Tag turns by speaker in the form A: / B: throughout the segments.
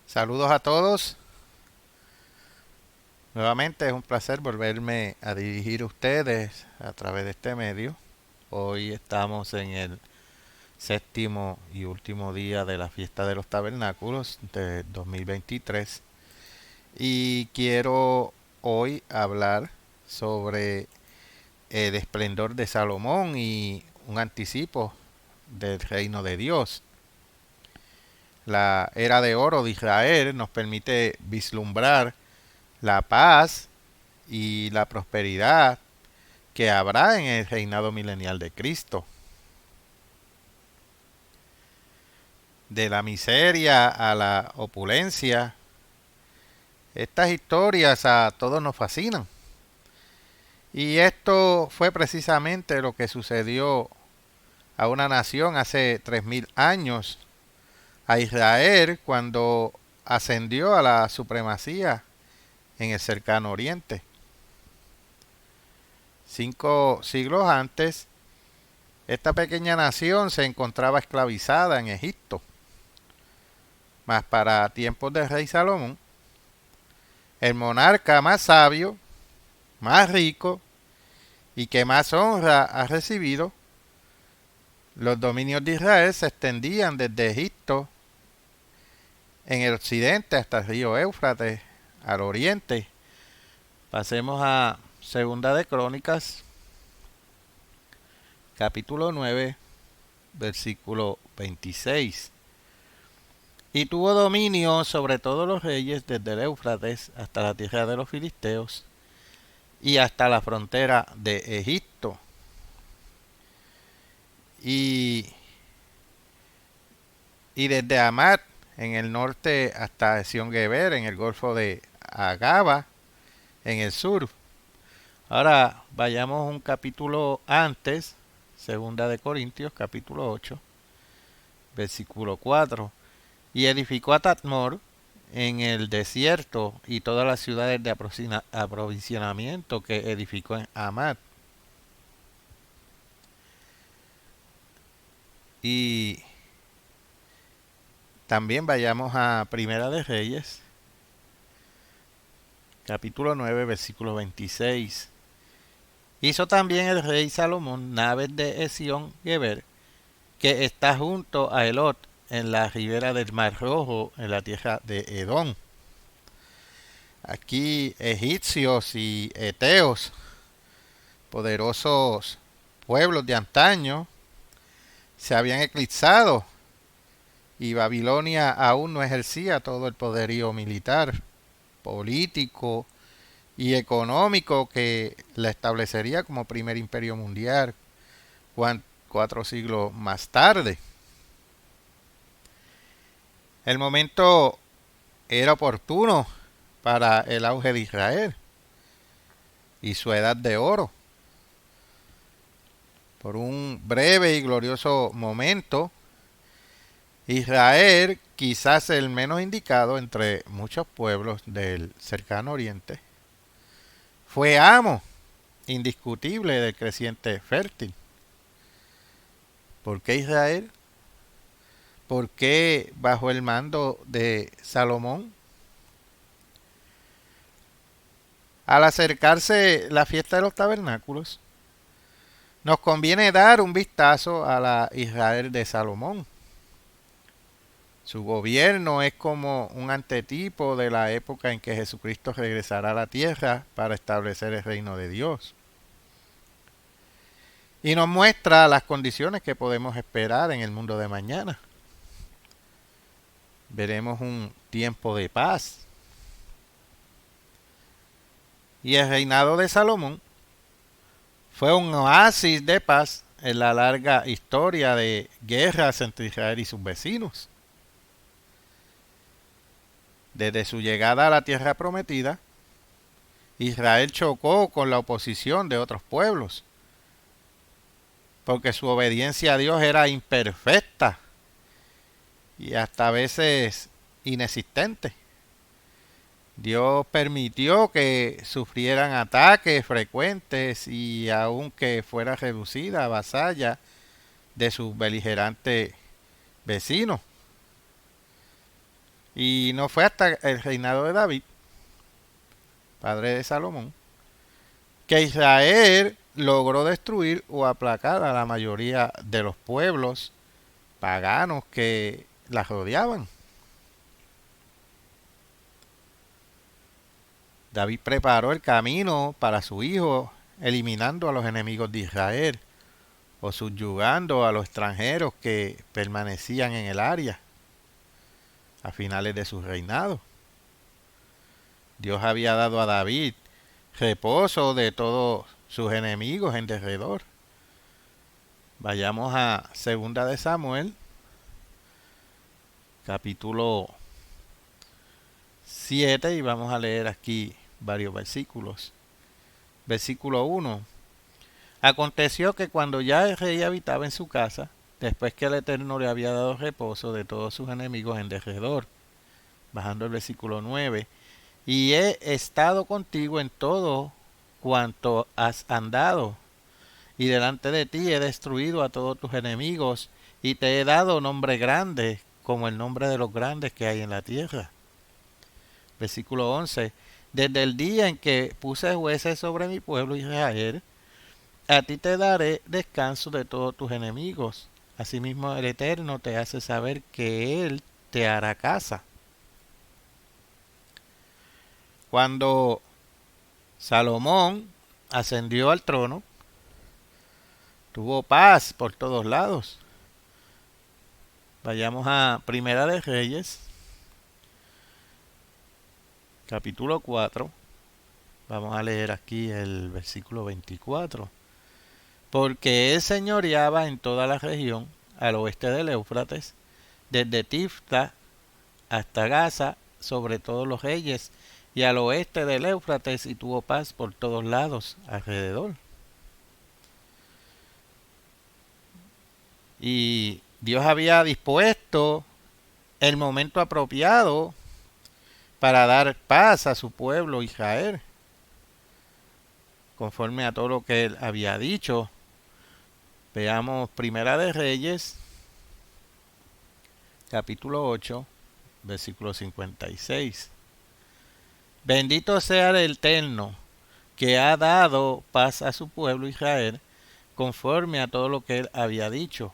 A: Saludos a todos. Nuevamente es un placer volverme a dirigir a ustedes a través de este medio. Hoy estamos en el séptimo y último día de la fiesta de los tabernáculos de 2023 y quiero hoy hablar sobre el esplendor de Salomón y un anticipo del reino de Dios. La era de oro de Israel nos permite vislumbrar la paz y la prosperidad que habrá en el reinado milenial de Cristo. De la miseria a la opulencia, estas historias a todos nos fascinan. Y esto fue precisamente lo que sucedió a una nación hace 3000 años, a Israel, cuando ascendió a la supremacía en el cercano oriente. 5 siglos antes, esta pequeña nación se encontraba esclavizada en Egipto. Mas para tiempos del rey Salomón, el monarca más sabio, más rico y que más honra ha recibido, los dominios de Israel se extendían desde Egipto en el occidente hasta el río Éufrates, al oriente. Pasemos a Segunda de Crónicas, capítulo 9, versículo 26. Y tuvo dominio sobre todos los reyes desde el Éufrates hasta la tierra de los filisteos y hasta la frontera de Egipto. Y desde Hamat en el norte hasta Esión-Geber en el golfo de Agaba en el sur. Ahora vayamos un capítulo antes, Segunda de Corintios, capítulo 8, versículo 4. Y edificó a Tadmor en el desierto y todas las ciudades de aprovisionamiento que edificó en Hamat. Y también vayamos a Primera de Reyes, capítulo 9, versículo 26. Hizo también el rey Salomón naves de Esión-Geber, que está junto a Elot, en la ribera del Mar Rojo, en la tierra de Edom. Aquí egipcios y eteos, poderosos pueblos de antaño, se habían eclipsado y Babilonia aún no ejercía todo el poderío militar, político y económico que la establecería como primer imperio mundial 4 siglos más tarde. El momento era oportuno para el auge de Israel y su edad de oro. Por un breve y glorioso momento, Israel, quizás el menos indicado entre muchos pueblos del cercano oriente, fue amo indiscutible del creciente fértil. ¿Por qué Israel? ¿Por qué bajo el mando de Salomón? Al acercarse la fiesta de los tabernáculos, nos conviene dar un vistazo a la Israel de Salomón. Su gobierno es como un antetipo de la época en que Jesucristo regresará a la tierra para establecer el reino de Dios. Y nos muestra las condiciones que podemos esperar en el mundo de mañana. Veremos un tiempo de paz. Y el reinado de Salomón fue un oasis de paz en la larga historia de guerras entre Israel y sus vecinos. Desde su llegada a la tierra prometida, Israel chocó con la oposición de otros pueblos, porque su obediencia a Dios era imperfecta y hasta a veces inexistente. Dios permitió que sufrieran ataques frecuentes y aunque fuera reducida a vasalla de sus beligerantes vecinos. Y no fue hasta el reinado de David, padre de Salomón, que Israel logró destruir o aplacar a la mayoría de los pueblos paganos que la rodeaban. David preparó el camino para su hijo, eliminando a los enemigos de Israel o subyugando a los extranjeros que permanecían en el área a finales de su reinado. Dios había dado a David reposo de todos sus enemigos en derredor. Vayamos a 2 de Samuel, capítulo 7, y vamos a leer aquí varios versículos. Versículo 1. Aconteció que cuando ya el rey habitaba en su casa, después que el Eterno le había dado reposo de todos sus enemigos en derredor, bajando el versículo 9, y he estado contigo en todo cuanto has andado, y delante de ti he destruido a todos tus enemigos, y te he dado nombre grande, como el nombre de los grandes que hay en la tierra. Versículo 11. Desde el día en que puse jueces sobre mi pueblo Israel, a ti te daré descanso de todos tus enemigos. Asimismo el Eterno te hace saber que Él te hará casa. Cuando Salomón ascendió al trono, tuvo paz por todos lados. Vayamos a Primera de Reyes, capítulo 4. Vamos a leer aquí el versículo 24. Porque él señoreaba en toda la región al oeste del Éufrates, desde Tifta hasta Gaza, sobre todos los reyes, y al oeste del Éufrates, y tuvo paz por todos lados alrededor. Y Dios había dispuesto el momento apropiado para dar paz a su pueblo Israel, conforme a todo lo que él había dicho. Veamos Primera de Reyes, capítulo 8, versículo 56. Bendito sea el Eterno, que ha dado paz a su pueblo Israel, conforme a todo lo que él había dicho.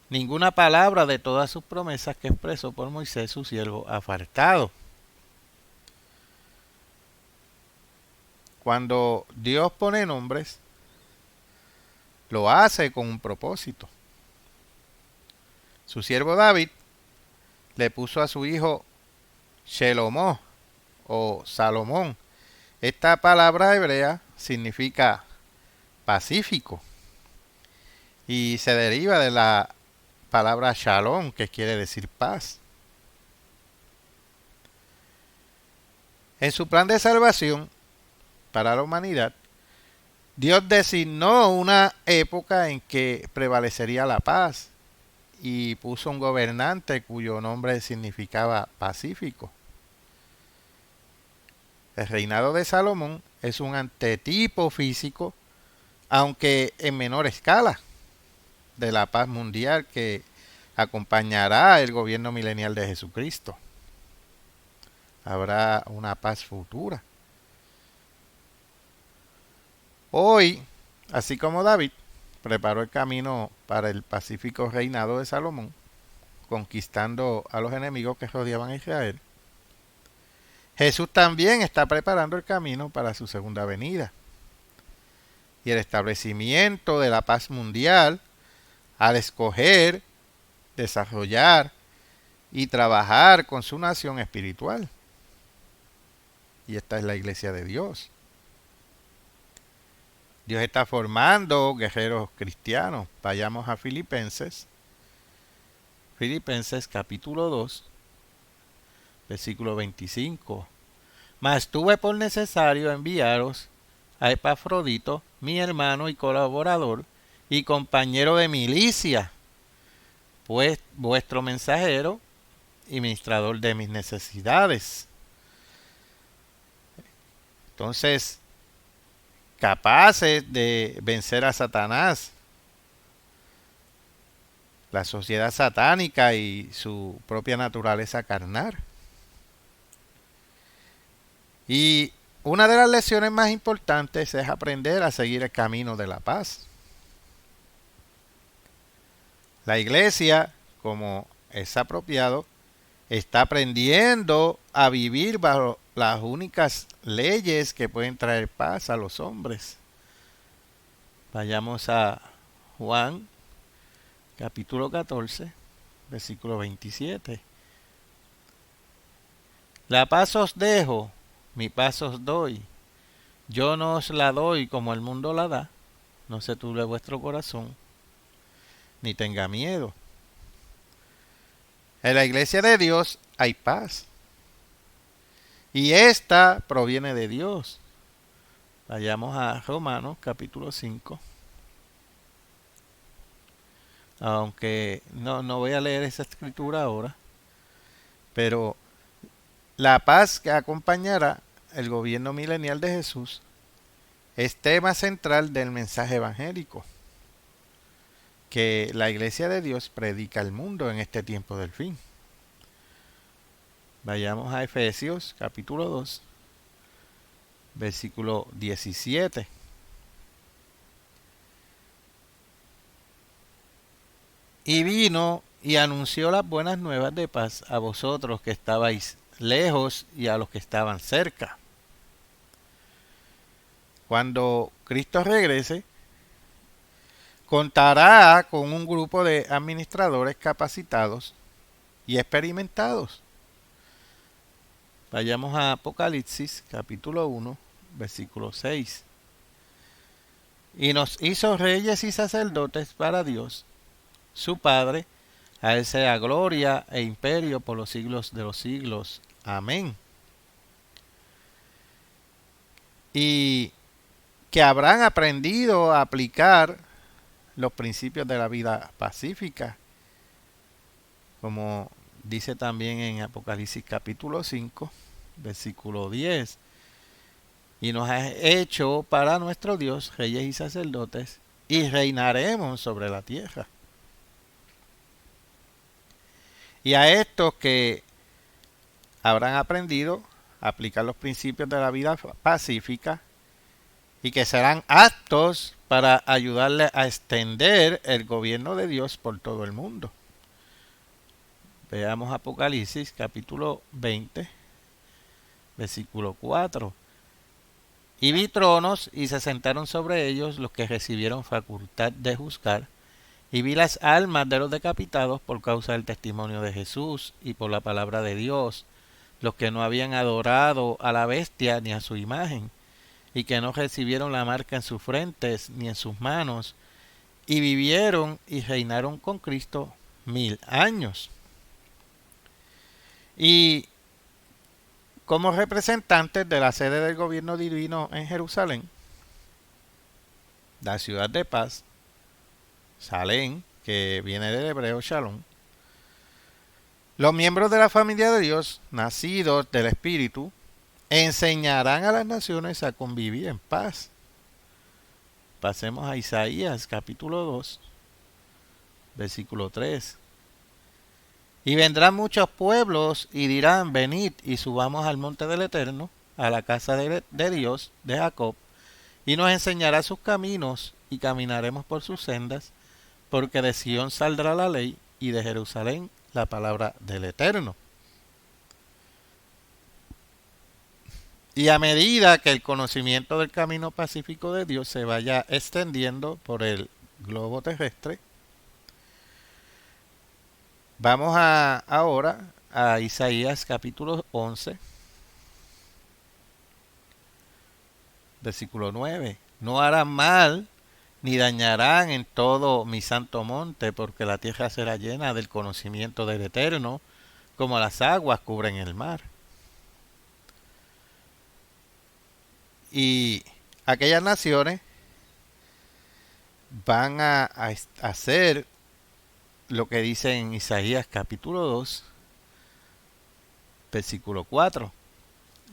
A: Ninguna palabra de todas sus promesas que expresó por Moisés su siervo ha faltado. Cuando Dios pone nombres, lo hace con un propósito. Su siervo David le puso a su hijo Shelomó o Salomón. Esta palabra hebrea significa pacífico y se deriva de la palabra shalom, que quiere decir paz. En su plan de salvación para la humanidad, Dios designó una época en que prevalecería la paz y puso un gobernante cuyo nombre significaba pacífico. El reinado de Salomón es un antetipo físico, aunque en menor escala, de la paz mundial que acompañará el gobierno milenial de Jesucristo. Habrá una paz futura. Hoy, así como David preparó el camino para el pacífico reinado de Salomón, conquistando a los enemigos que rodeaban a Israel, Jesús también está preparando el camino para su segunda venida y el establecimiento de la paz mundial al escoger, desarrollar y trabajar con su nación espiritual. Y esta es la iglesia de Dios. Dios está formando guerreros cristianos. Vayamos a Filipenses. Filipenses capítulo 2, versículo 25. Mas tuve por necesario enviaros a Epafrodito, mi hermano y colaborador, y compañero de milicia, pues vuestro mensajero y ministrador de mis necesidades. Entonces, capaces de vencer a Satanás, la sociedad satánica y su propia naturaleza carnal. Y una de las lecciones más importantes es aprender a seguir el camino de la paz. La iglesia, como es apropiado, está aprendiendo a vivir bajo las únicas leyes que pueden traer paz a los hombres. Vayamos a Juan, capítulo 14, versículo 27. La paz os dejo, mi paz os doy. Yo no os la doy como el mundo la da. No se turbe vuestro corazón, ni tenga miedo. En la iglesia de Dios hay paz. Y esta proviene de Dios. Vayamos a Romanos capítulo 5. Aunque no voy a leer esa escritura ahora. Pero la paz que acompañará el gobierno milenial de Jesús es tema central del mensaje evangélico que la iglesia de Dios predica al mundo en este tiempo del fin. Vayamos a Efesios capítulo 2, versículo 17. Y vino y anunció las buenas nuevas de paz a vosotros que estabais lejos y a los que estaban cerca. Cuando Cristo regrese, contará con un grupo de administradores capacitados y experimentados. Vayamos a Apocalipsis capítulo 1, versículo 6. Y nos hizo reyes y sacerdotes para Dios, su Padre. A él sea gloria e imperio por los siglos de los siglos. Amén. Y que habrán aprendido a aplicar los principios de la vida pacífica, como dice también en Apocalipsis capítulo 5, versículo 10. Y nos ha hecho para nuestro Dios reyes y sacerdotes, y reinaremos sobre la tierra. Y a estos que habrán aprendido a aplicar los principios de la vida pacífica y que serán aptos para ayudarle a extender el gobierno de Dios por todo el mundo. Veamos Apocalipsis capítulo 20, versículo 4. Y vi tronos y se sentaron sobre ellos los que recibieron facultad de juzgar. Y vi las almas de los decapitados por causa del testimonio de Jesús y por la palabra de Dios, los que no habían adorado a la bestia ni a su imagen, y que no recibieron la marca en sus frentes ni en sus manos, y vivieron y reinaron con Cristo 1000 años. Y como representantes de la sede del gobierno divino en Jerusalén, la ciudad de paz, Salem, que viene del hebreo Shalom, los miembros de la familia de Dios, nacidos del Espíritu, enseñarán a las naciones a convivir en paz. Pasemos a Isaías capítulo 2, versículo 3. Y vendrán muchos pueblos y dirán, venid y subamos al monte del Eterno, a la casa de Dios, de Jacob, y nos enseñará sus caminos y caminaremos por sus sendas, porque de Sión saldrá la ley y de Jerusalén la palabra del Eterno. Y a medida que el conocimiento del camino pacífico de Dios se vaya extendiendo por el globo terrestre, vamos ahora a Isaías capítulo 11, versículo 9. No harán mal ni dañarán en todo mi santo monte, porque la tierra será llena del conocimiento del Eterno, como las aguas cubren el mar. Y aquellas naciones van a hacer lo que dice en Isaías capítulo 2, versículo 4.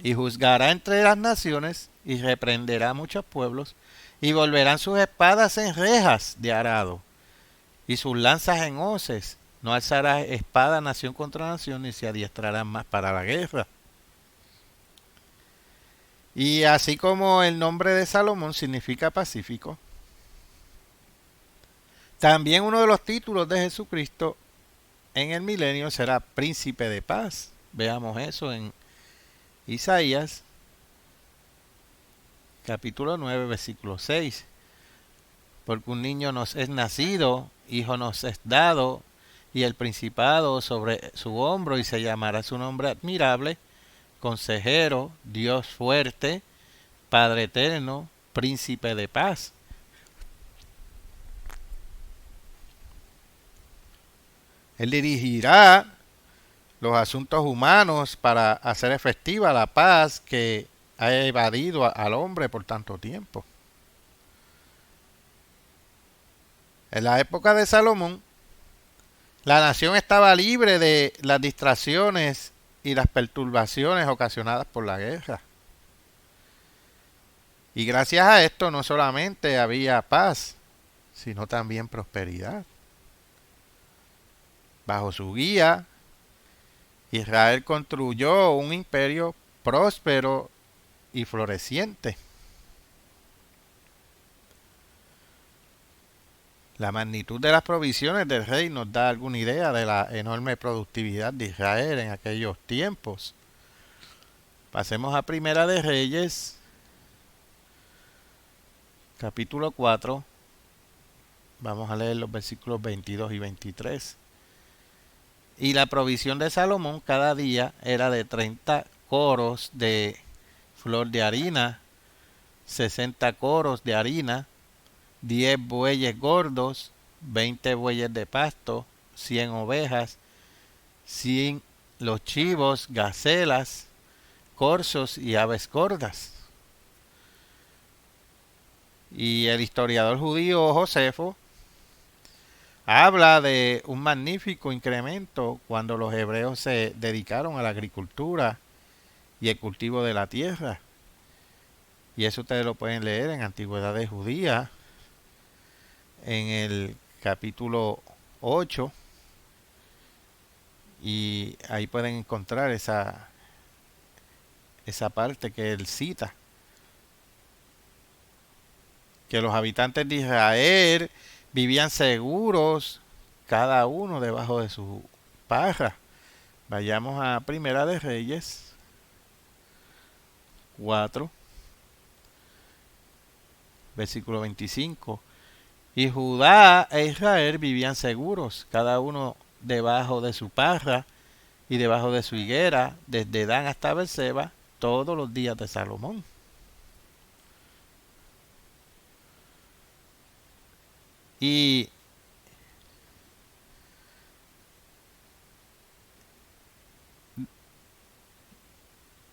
A: Y juzgará entre las naciones y reprenderá a muchos pueblos, y volverán sus espadas en rejas de arado y sus lanzas en hoces. No alzará espada nación contra nación, ni se adiestrarán más para la guerra. Y así como el nombre de Salomón significa pacífico, también uno de los títulos de Jesucristo en el milenio será príncipe de paz. Veamos eso en Isaías capítulo 9, versículo 6. Porque un niño nos es nacido, hijo nos es dado, y el principado sobre su hombro, y se llamará su nombre admirable, consejero, Dios fuerte, Padre eterno, príncipe de paz. Él dirigirá los asuntos humanos para hacer efectiva la paz que ha evadido al hombre por tanto tiempo. En la época de Salomón, la nación estaba libre de las distracciones y las perturbaciones ocasionadas por la guerra. Y gracias a esto no solamente había paz, sino también prosperidad. Bajo su guía, Israel construyó un imperio próspero y floreciente. La magnitud de las provisiones del rey nos da alguna idea de la enorme productividad de Israel en aquellos tiempos. Pasemos a Primera de Reyes, capítulo 4. Vamos a leer los versículos 22 y 23. Y la provisión de Salomón cada día era de 30 coros de flor de harina, 60 coros de harina, 10 bueyes gordos, 20 bueyes de pasto, 100 ovejas, 100 los chivos, gacelas, corzos y aves gordas. Y el historiador judío Josefo habla de un magnífico incremento cuando los hebreos se dedicaron a la agricultura y el cultivo de la tierra. Y eso ustedes lo pueden leer en Antigüedades Judías, en el capítulo 8, y ahí pueden encontrar esa parte que él cita, que los habitantes de Israel vivían seguros, cada uno debajo de su paja. Vayamos a Primera de Reyes 4, versículo 25. Y Judá e Israel vivían seguros, cada uno debajo de su parra y debajo de su higuera, desde Dan hasta Berseba, todos los días de Salomón. Y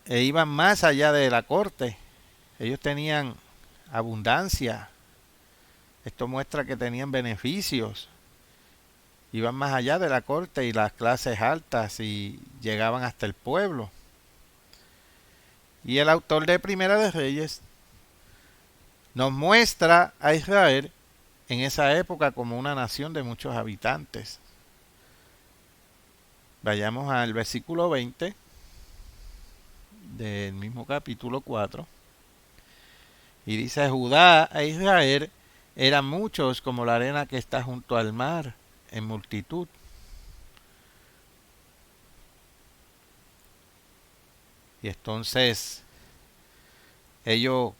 A: iban más allá de la corte. Ellos tenían abundancia. Esto muestra que tenían beneficios. Iban más allá de la corte y las clases altas y llegaban hasta el pueblo. Y el autor de Primera de Reyes nos muestra a Israel en esa época como una nación de muchos habitantes. Vayamos al versículo 20 del mismo capítulo 4. Y dice: Judá e Israel eran muchos como la arena que está junto al mar, en multitud. Y entonces ellos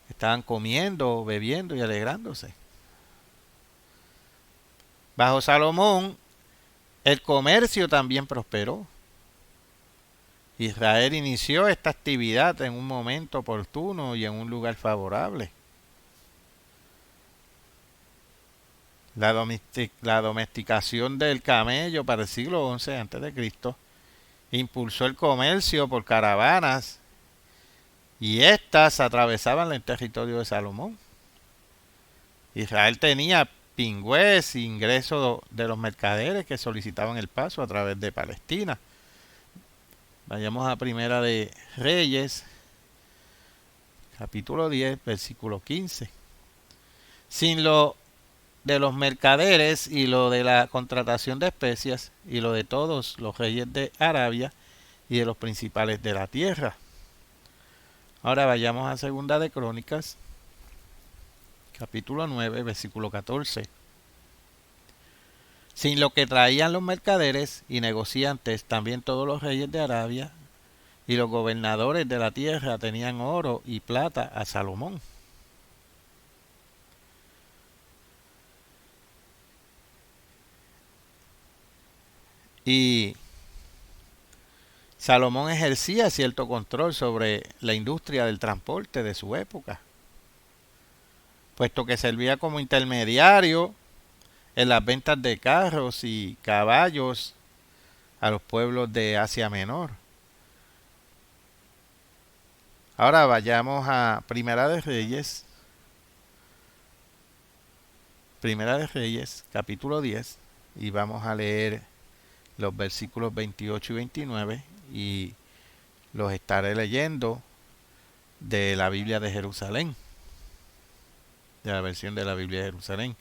A: estaban comiendo, bebiendo y alegrándose. Bajo Salomón, el comercio también prosperó. Israel inició esta actividad en un momento oportuno y en un lugar favorable. La domesticación del camello para el siglo XI a.C. impulsó el comercio por caravanas y éstas atravesaban el territorio de Salomón. Israel tenía pingües, ingresos de los mercaderes que solicitaban el paso a través de Palestina. Vayamos a Primera de Reyes, capítulo 10, versículo 15. Sin lo de los mercaderes y lo de la contratación de especias y lo de todos los reyes de Arabia y de los principales de la tierra. Ahora vayamos a Segunda de Crónicas, capítulo 9, versículo 14. Sin lo que traían los mercaderes y negociantes, también todos los reyes de Arabia y los gobernadores de la tierra tenían oro y plata a Salomón. Y Salomón ejercía cierto control sobre la industria del transporte de su época, puesto que servía como intermediario en las ventas de carros y caballos a los pueblos de Asia Menor. Ahora vayamos a Primera de Reyes, capítulo 10, y vamos a leer los versículos 28 y 29, y los estaré leyendo de la Biblia de Jerusalén, de la versión de la Biblia de Jerusalén.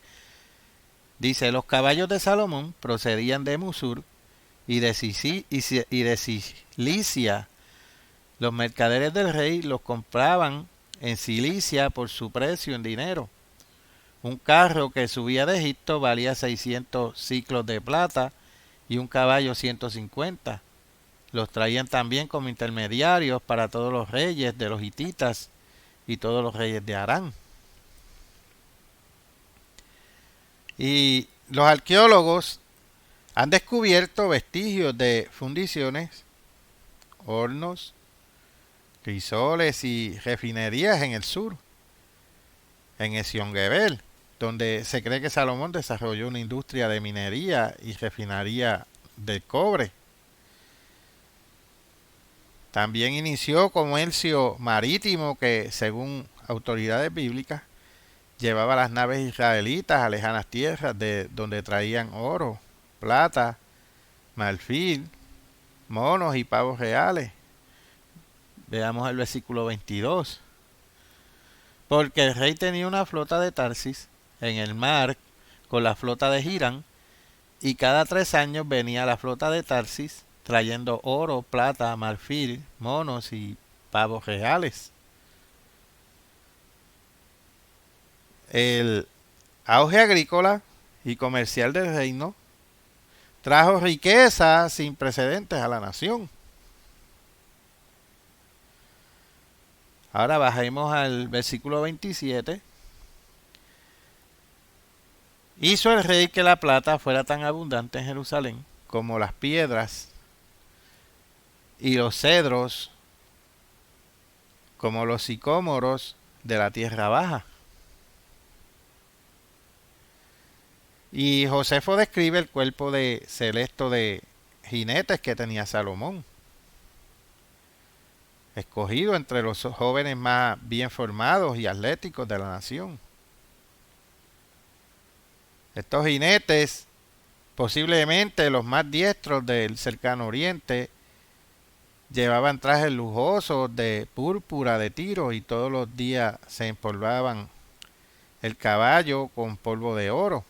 A: Dice: los caballos de Salomón procedían de Musur y de Cilicia. Los mercaderes del rey los compraban en Cilicia por su precio en dinero. Un carro que subía de Egipto valía 600 ciclos de plata y un caballo 150. Los traían también como intermediarios para todos los reyes de los hititas y todos los reyes de Harán. Y los arqueólogos han descubierto vestigios de fundiciones, hornos, crisoles y refinerías en el sur, en Ezion-Geber, donde se cree que Salomón desarrolló una industria de minería y refinaría del cobre. También inició comercio marítimo que, según autoridades bíblicas, llevaba las naves israelitas a lejanas tierras de donde traían oro, plata, marfil, monos y pavos reales. Veamos el versículo 22. Porque el rey tenía una flota de Tarsis en el mar con la flota de Hiram, y cada 3 años venía la flota de Tarsis trayendo oro, plata, marfil, monos y pavos reales. El auge agrícola y comercial del reino trajo riqueza sin precedentes a la nación. Ahora bajemos al versículo 27. Hizo el rey que la plata fuera tan abundante en Jerusalén como las piedras, y los cedros como los sicómoros de la tierra baja. Y Josefo describe el cuerpo de selecto de jinetes que tenía Salomón, escogido entre los jóvenes más bien formados y atléticos de la nación. Estos jinetes, posiblemente los más diestros del cercano oriente, llevaban trajes lujosos de púrpura de Tiro y todos los días se empolvaban el caballo con polvo de oro,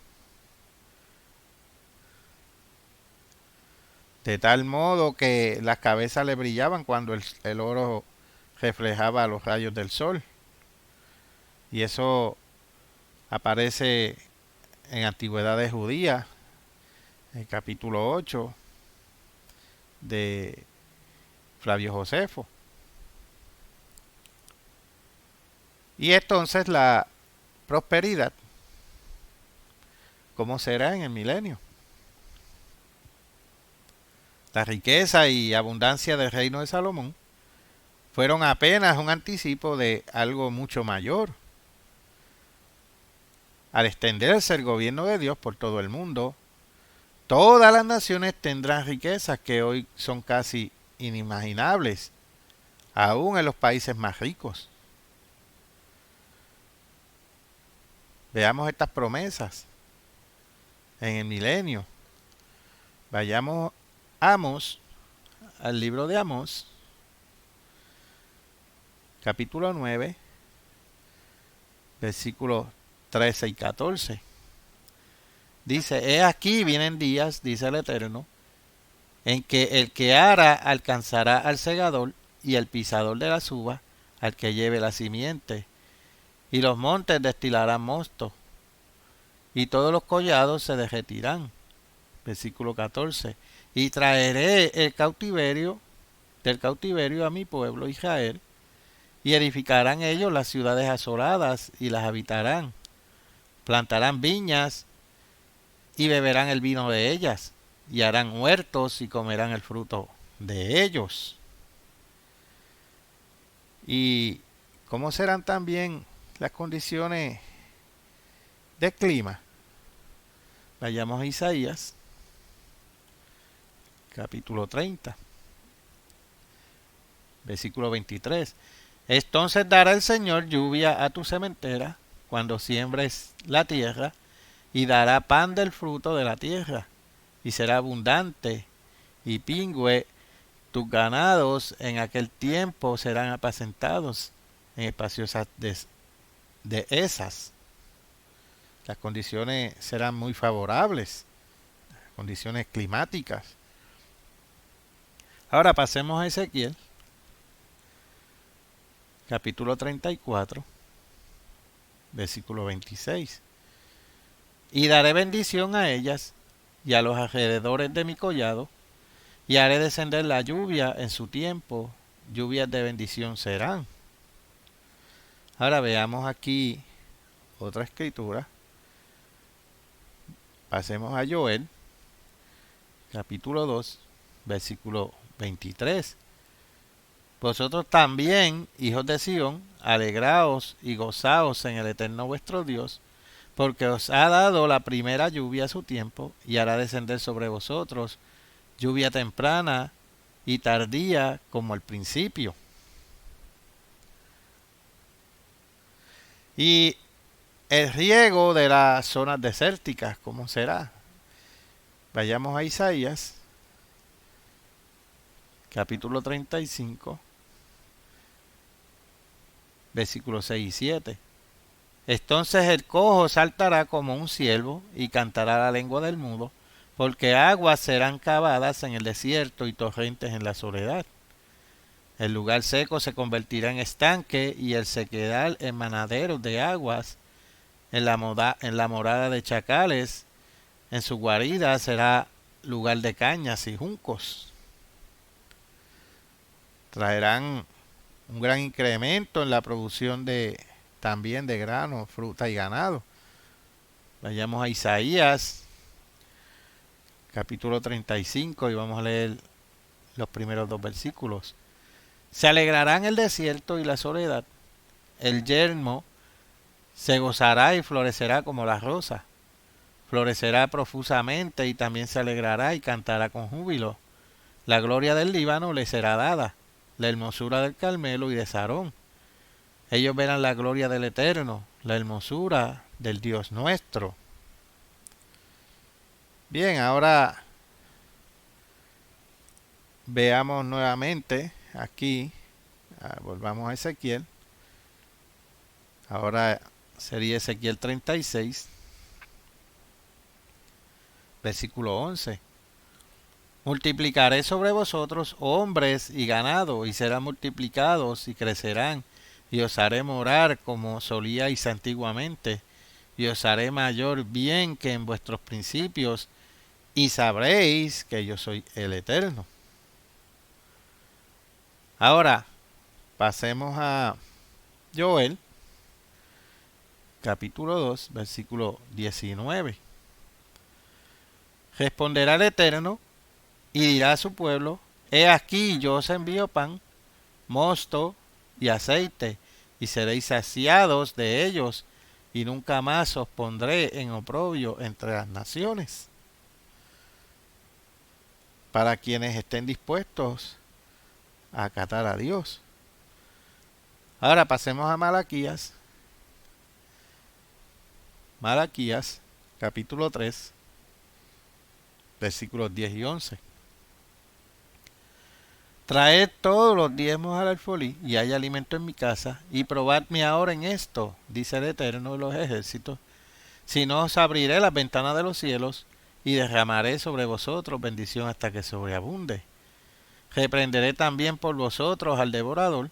A: de tal modo que las cabezas le brillaban cuando el oro reflejaba los rayos del sol. Y eso aparece en Antigüedades Judías, en el capítulo 8 de Flavio Josefo. Y entonces la prosperidad, ¿cómo será en el milenio? La riqueza y abundancia del reino de Salomón fueron apenas un anticipo de algo mucho mayor. Al extenderse el gobierno de Dios por todo el mundo, todas las naciones tendrán riquezas que hoy son casi inimaginables, aún en los países más ricos. Veamos estas promesas en el milenio. Vayamos a Amós, al libro de Amós, capítulo 9, versículos 13 y 14. Dice: he aquí vienen días, dice el Eterno, en que el que ara alcanzará al segador y el pisador de las uvas al que lleve la simiente, y los montes destilarán mosto, y todos los collados se derretirán. Versículo 14. Y traeré el cautiverio del cautiverio a mi pueblo Israel, y edificarán ellos las ciudades asoladas y las habitarán. Plantarán viñas y beberán el vino de ellas, y harán huertos y comerán el fruto de ellos. ¿Y cómo serán también las condiciones de clima? Vayamos a Isaías, capítulo 30, versículo 23. Entonces dará el Señor lluvia a tu sementera cuando siembres la tierra, y dará pan del fruto de la tierra, y será abundante, y pingüe tus ganados en aquel tiempo serán apacentados en espaciosas dehesas. Las condiciones serán muy favorables, condiciones climáticas. Ahora pasemos a Ezequiel, capítulo 34, versículo 26. Y daré bendición a ellas y a los alrededores de mi collado, y haré descender la lluvia en su tiempo, lluvias de bendición serán. Ahora veamos aquí otra escritura. Pasemos a Joel, capítulo 2, versículo 23. Vosotros también, hijos de Sión, alegraos y gozaos en el Eterno vuestro Dios, porque os ha dado la primera lluvia a su tiempo, y hará descender sobre vosotros lluvia temprana y tardía como al principio. Y el riego de las zonas desérticas, ¿cómo será? Vayamos a Isaías, capítulo 35, versículos 6 y 7. Entonces el cojo saltará como un ciervo y cantará la lengua del mudo, porque aguas serán cavadas en el desierto y torrentes en la soledad. El lugar seco se convertirá en estanque y el sequedal en manaderos de aguas. En la morada de chacales, en su guarida será lugar de cañas y juncos. Traerán un gran incremento en la producción también de grano, fruta y ganado. Vayamos a Isaías, capítulo 35, y vamos a leer los primeros 2 versículos. Se alegrarán el desierto y la soledad. El yermo se gozará y florecerá como la rosa. Florecerá profusamente y también se alegrará y cantará con júbilo. La gloria del Líbano le será dada, la hermosura del Carmelo y de Sarón. Ellos verán la gloria del Eterno, la hermosura del Dios nuestro. Bien, ahora veamos nuevamente aquí, volvamos a Ezequiel. Ahora sería Ezequiel 36, versículo 11. Multiplicaré sobre vosotros hombres y ganado, y serán multiplicados y crecerán, y os haré morar como solíais antiguamente, y os haré mayor bien que en vuestros principios, y sabréis que yo soy el Eterno. Ahora, pasemos a Joel, capítulo 2, versículo 19. Responderá el Eterno y dirá a su pueblo: he aquí yo os envío pan, mosto y aceite, y seréis saciados de ellos, y nunca más os pondré en oprobio entre las naciones. Para quienes estén dispuestos a acatar a Dios. Ahora pasemos a Malaquías. Malaquías, capítulo 3, versículos 10 y 11. Traed todos los diezmos al alfolí, y hay alimento en mi casa, y probadme ahora en esto, dice el Eterno de los ejércitos, si no os abriré las ventanas de los cielos, y derramaré sobre vosotros bendición hasta que sobreabunde. Reprenderé también por vosotros al devorador,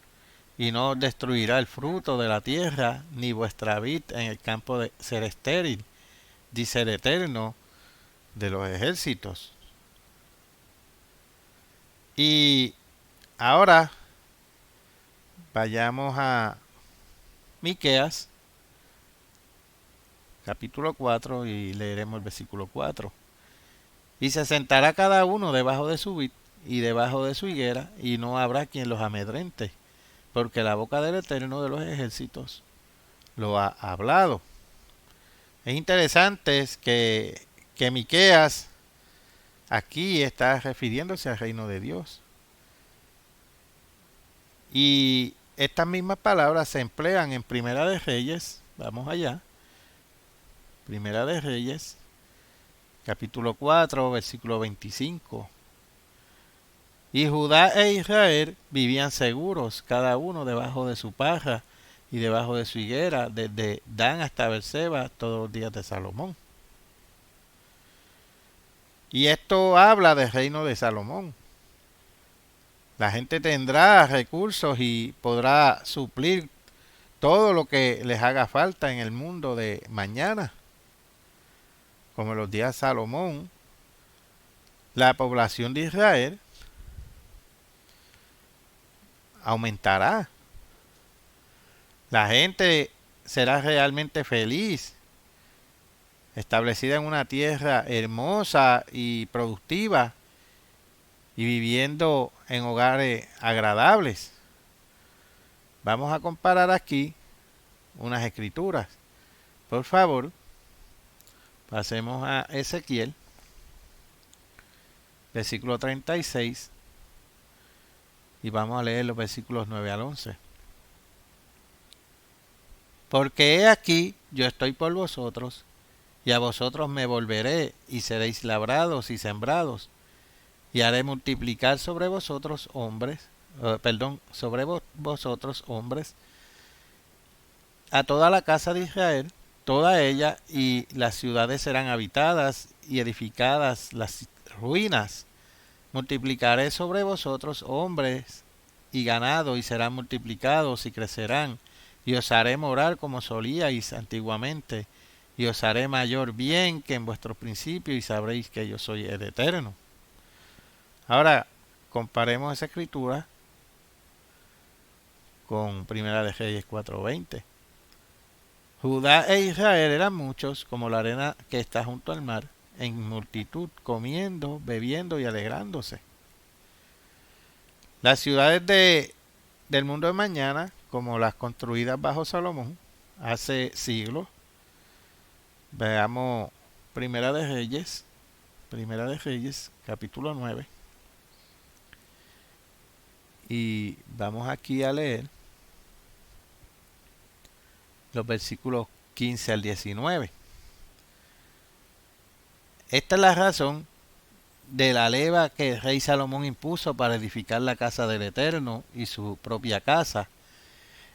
A: y no destruirá el fruto de la tierra, ni vuestra vid en el campo de ser estéril, dice el Eterno de los ejércitos. Y ahora vayamos a Miqueas, capítulo 4, y leeremos el versículo 4. Y se sentará cada uno debajo de su vid y debajo de su higuera, y no habrá quien los amedrente, porque la boca del Eterno de los ejércitos lo ha hablado. Es interesante que Miqueas aquí está refiriéndose al reino de Dios. Y estas mismas palabras se emplean en Primera de Reyes. Vamos allá. Primera de Reyes, capítulo 4, versículo 25. Y Judá e Israel vivían seguros, cada uno debajo de su paja y debajo de su higuera, desde Dan hasta Beerseba, todos los días de Salomón. Y esto habla del reino de Salomón. La gente tendrá recursos y podrá suplir todo lo que les haga falta en el mundo de mañana. Como en los días de Salomón, la población de Israel aumentará. La gente será realmente feliz, establecida en una tierra hermosa y productiva y viviendo en hogares agradables. Vamos a comparar aquí unas escrituras. Por favor, pasemos a Ezequiel, versículo 36, y vamos a leer los versículos 9 al 11. Porque he aquí, yo estoy por vosotros, y a vosotros me volveré, y seréis labrados y sembrados, y haré multiplicar sobre vosotros hombres, vosotros hombres, a toda la casa de Israel, toda ella, y las ciudades serán habitadas y edificadas las ruinas. Multiplicaré sobre vosotros hombres y ganado, y serán multiplicados y crecerán, y os haré morar como solíais antiguamente, y os haré mayor bien que en vuestros principios, y sabréis que yo soy el Eterno. Ahora, comparemos esa escritura con Primera de Reyes 4:20. Judá e Israel eran muchos, como la arena que está junto al mar, en multitud, comiendo, bebiendo y alegrándose. Las ciudades del mundo de mañana, como las construidas bajo Salomón, hace siglos. Veamos Primera de Reyes, capítulo 9. Y vamos aquí a leer los versículos 15 al 19. Esta es la razón de la leva que el rey Salomón impuso para edificar la casa del Eterno y su propia casa,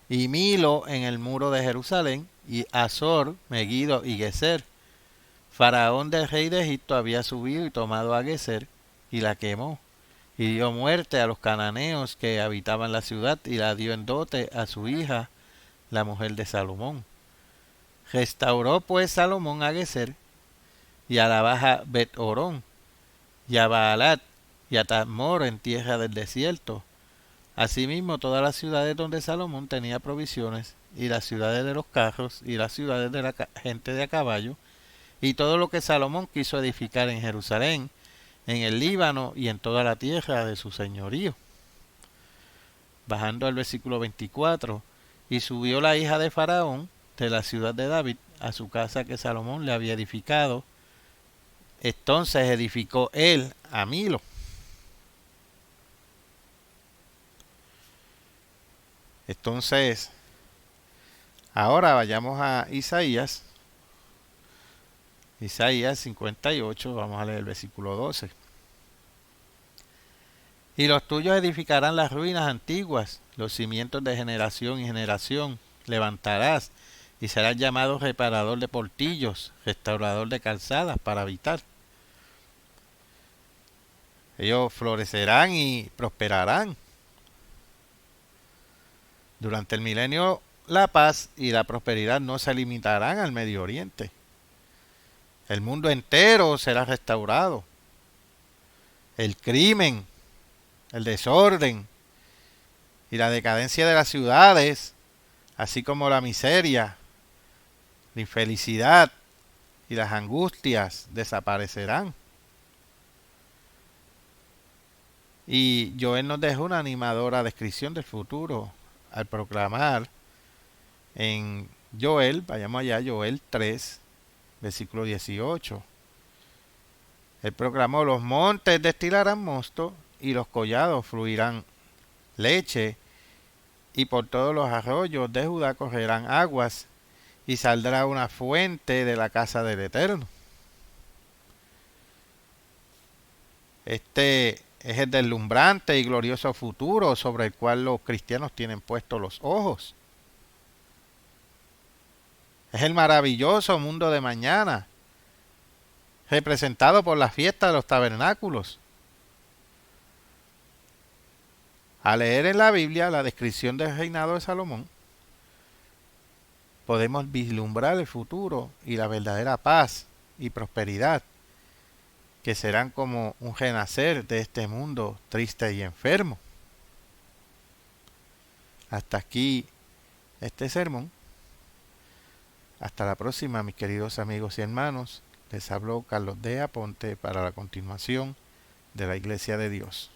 A: y Milo en el muro de Jerusalén, y Azor, Megiddo y Geser. Faraón del rey de Egipto había subido y tomado a Geser, y la quemó, y dio muerte a los cananeos que habitaban la ciudad, y la dio en dote a su hija, la mujer de Salomón. Restauró pues Salomón a Geser, y a la baja Bet-Orón, y a Baalat, y a Tadmor en tierra del desierto. Asimismo todas las ciudades donde Salomón tenía provisiones, y las ciudades de los carros, y las ciudades de la gente de a caballo, y todo lo que Salomón quiso edificar en Jerusalén, en el Líbano y en toda la tierra de su señorío. Bajando al versículo 24, y subió la hija de Faraón de la ciudad de David a su casa que Salomón le había edificado. Entonces edificó él a Milo. Entonces, ahora vayamos a Isaías 58, vamos a leer el versículo 12. Y los tuyos edificarán las ruinas antiguas, los cimientos de generación y generación levantarás, y serás llamado reparador de portillos, restaurador de calzadas para habitar. Ellos florecerán y prosperarán. Durante el milenio, la paz y la prosperidad no se limitarán al Medio Oriente. El mundo entero será restaurado. El crimen, el desorden y la decadencia de las ciudades, así como la miseria, la infelicidad y las angustias desaparecerán. Y Joel nos deja una animadora descripción del futuro al proclamar en Joel, vayamos allá, Joel 3, versículo 18. Él proclamó: los montes destilarán mosto y los collados fluirán leche, y por todos los arroyos de Judá correrán aguas, y saldrá una fuente de la casa del Eterno. Este es el deslumbrante y glorioso futuro sobre el cual los cristianos tienen puestos los ojos. Es el maravilloso mundo de mañana, representado por la fiesta de los tabernáculos. Al leer en la Biblia la descripción del reinado de Salomón, podemos vislumbrar el futuro y la verdadera paz y prosperidad que serán como un renacer de este mundo triste y enfermo. Hasta aquí este sermón. Hasta la próxima, mis queridos amigos y hermanos. Les habló Carlos D. Aponte para la continuación de la Iglesia de Dios.